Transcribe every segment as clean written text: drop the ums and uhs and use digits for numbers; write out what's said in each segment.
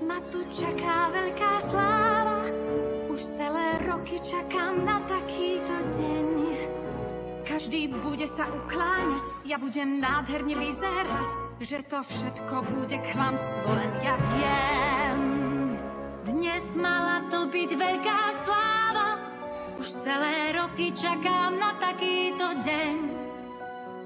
ma tu čaká veľká sláva. Už celé roky čakám na takýto deň. Každý bude sa ukláňať, ja budem nádherne vyzerať, že to všetko bude klamstvo, len ja viem. Dnes mala to byť veľká sláva, už celé roky čakám na takýto deň.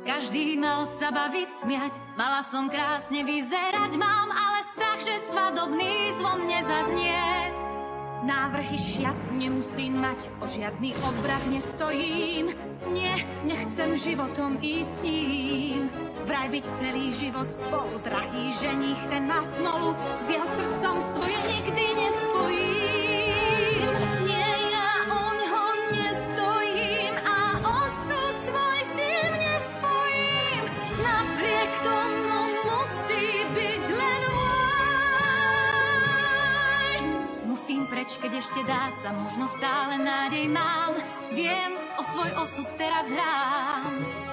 Každý mal sa baviť, smiať, mala som krásne vyzerať, mám ale strach, že svadobný zvon nezaznie. Návrhy šiat nemusím mať, o žiadny obrad nestojím. Nie, nechcem životom ísť s ním. Vraj byť celý život spolu, drahý ženích, ten má smolu, s jeho srdcom svoje nikdy nespojím. Nie, ja oňho nestojím a osud svoj s ním nespojím. Napriek tomu musí byť len môj. Musím preč, keď ešte dá sa, možno stále nádej mám. Viem, o svoj osud teraz hrám.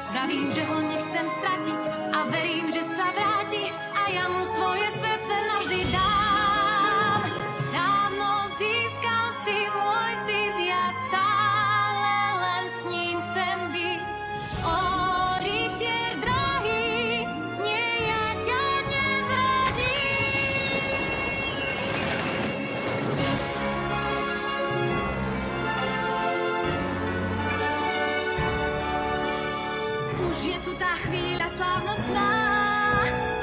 Pravím, že ho nechcem stratiť a verím, že sa vráti a ja mu svoje srdce navždy dám. Dávno získal si môj cit, ja stále len s ním chcem byť. O rytier drahý, nie, ja ťa nezradím. Už je tu tá chvíľa slávnostná,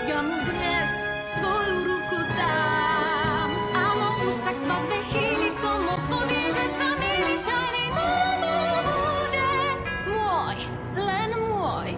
ja mu dnes svoju ruku dám. Áno, už sa k svadbe chýli, k tomu povie, že sa milíš, aj bude môj, len môj.